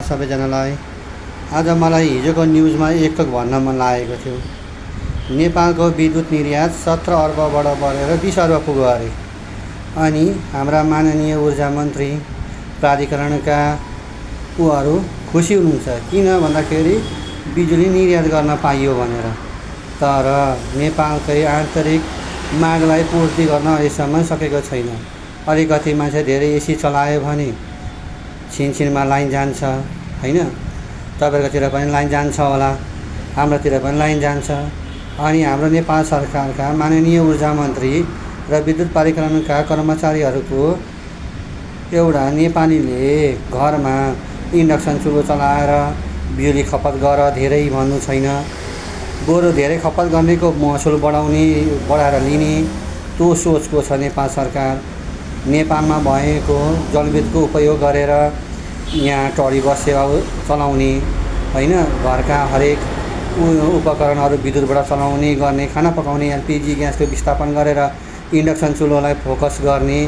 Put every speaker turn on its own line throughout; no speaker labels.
सबैजनालाई। आज मलाई हिजोको न्युजमा एकटोक भन्न मन लागेको थियो। नेपालको विद्युत निर्यात 17 अर्बबाट बढेर 20 अर्ब पुग्यो अरे। अनि हाम्रा माननीय ऊर्जा मन्त्री प्राधिकरणका उहरू खुसी हुनुहुन्छ, किन भन्दाखेरि बिजुली निर्यात गर्न पाइयो भनेर। तर नेपालकै आन्तरिक मागलाई पूर्ति गर्न अहिलेसम्म सकेको छैन। अलिकति मान्छे धेरै एसी चलायो भने छिनछिनमा लाइन जान्छ, होइन? तपाईँहरूकोतिर पनि लाइन जान्छ होला, हाम्रोतिर पनि लाइन जान्छ। अनि हाम्रो नेपाल सरकारका माननीय ऊर्जा मन्त्री र विद्युत प्राधिकरणका कर्मचारीहरूको एउटा नेपालीले घरमा इन्डक्सन चुलो चलाएर बिजुली खपत गर धेरै भन्नु छैन। बरु धेरै खपत गर्नेको महसुल बढाएर लिने त्यो सोचको छ नेपाल सरकार। नेपालमा भएको जलविद्युतको उपयोग गरेर यहाँ टडी बस सेवा चलाउने, होइन? घरका हरेक उपकरणहरू विद्युतबाट चलाउने गर्ने, खाना पकाउने एलपिजी ग्यासको विस्थापन गरेर इन्डक्सन चुलोलाई फोकस गर्ने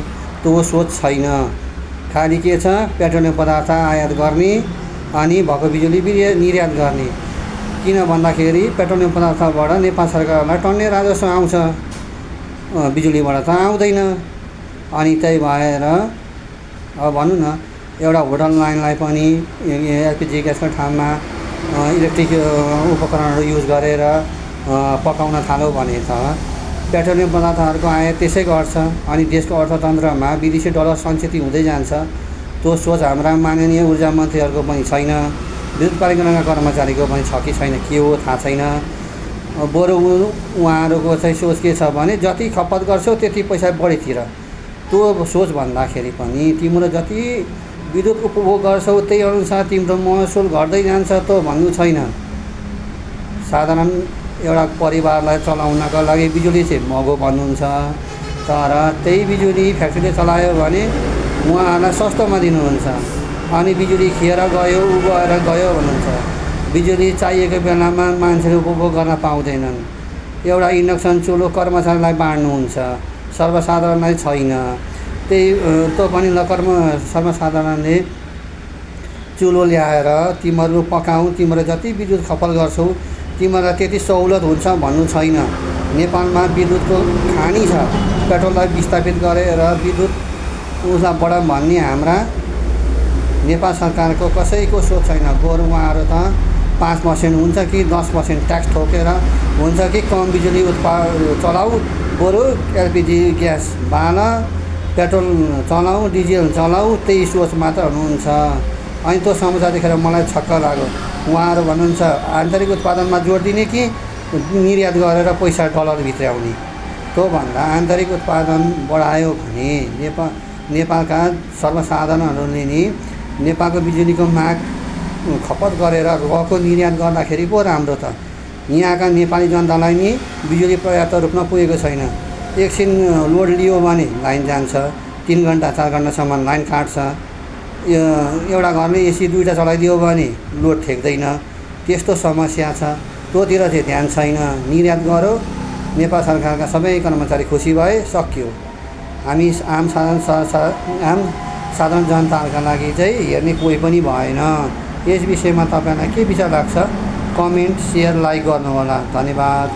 त्यो सोच छैन। खालि के छ, पेट्रोलियम पदार्थ आयात गर्ने अनि भएको बिजुली निर्यात गर्ने। किन भन्दाखेरि पेट्रोलियम पदार्थबाट नेपाल सरकारलाई टन्ने राजस्व आउँछ, बिजुलीबाट त आउँदैन। अनि त्यही भएर अब भनौँ न, एउटा होटल लाइनलाई पनि एलपिजी ग्यासको ठाउँमा इलेक्ट्रिक उपकरणहरू युज गरेर पकाउन थाल्यो भने त पेट्रोलियम पदार्थहरूको आयात त्यसै गर्छ। अनि देशको अर्थतन्त्रमा विदेशी डलर सञ्चित हुँदै जान्छ। त्यो सोच हाम्रा माननीय ऊर्जा मन्त्रीहरूको पनि छैन, विद्युत प्राधिकरणका कर्मचारीको पनि छ कि छैन के हो थाहा छैन। बरु उहाँहरूको चाहिँ सोच के छ भने जति खपत गर्छौ त्यति पैसा बढीतिर। त्यो सोच भन्दाखेरि पनि तिम्रो जति विद्युत उपभोग गर्छौ त्यही अनुसार तिम्रो महसुल घट्दै जान्छ त भन्नु छैन। साधारण एउटा परिवारलाई चलाउनका लागि बिजुली चाहिँ महँगो भन्नुहुन्छ, तर त्यही बिजुली फ्याक्ट्रीले चलायो भने उहाँहरूलाई सस्तोमा दिनुहुन्छ। अनि बिजुली खिएर गयो गएर गयो भन्नुहुन्छ। बिजुली चाहिएको बेलामा मान्छेले उपभोग गर्न पाउँदैनन्। एउटा इन्डक्सन चुलो कर्मचारीलाई बाँड्नुहुन्छ, सर्वसाधारणलाई छैन। त्यही त्यो पनि सर्वसाधारणले चुलो ल्याएर तिमीहरू पकाऊ, तिम्रो जति विद्युत खपत गर्छौ तिमीहरूलाई त्यति सहुलियत हुन्छ भन्नु छैन। नेपालमा विद्युतको खानी छ, पेट्रोललाई विस्थापित गरेर विद्युत उसलाई बढाउँ भन्ने हाम्रा नेपाल सरकारको कसैको सोच छैन। बरु उहाँहरू त 5% हुन्छ कि 10% ट्याक्स ठोकेर हुन्छ कि कम बिजुली चलाऊ, बरु एलपिजी ग्यास बाल, पेट्रोल चलाऊ, डिजेल चलाऊ, त्यही सोच मात्र हुनुहुन्छ। अनि त्यो समाचार देखेर मलाई छक्क लाग्यो। उहाँहरू भन्नुहुन्छ आन्तरिक उत्पादनमा जोड दिने कि निर्यात गरेर पैसा डलर भित्राउने। त्योभन्दा आन्तरिक उत्पादन बढायो भने नेपालका सर्वसाधारणहरूले नि नेपालको बिजुलीको माग खपत गरेर गएको निर्यात गर्दाखेरि पो राम्रो त। यहाँका नेपाली जनतालाई नि बिजुली पर्याप्त रूपमा पुगेको छैन। एकछिन लोड लियो भने लाइन जान्छ, 3 घन्टा 4 घन्टासम्म लाइन काट्छ। एउटा घरले एसी 2टा चलाइदियो भने लोड ठेक्दैन। त्यस्तो समस्या छ, त्योतिर चाहिँ ध्यान छैन। निर्यात गऱ्यो, नेपाल सरकारका सबै कर्मचारी खुसी भए, सक्यो। हामी आम साधारण जनताहरूका लागि चाहिँ हेर्ने कोही पनि भएन। यस विषयमा तपाईँलाई के विचार लाग्छ? कमेन्ट, सेयर, लाइक गर्नुहोला। धन्यवाद।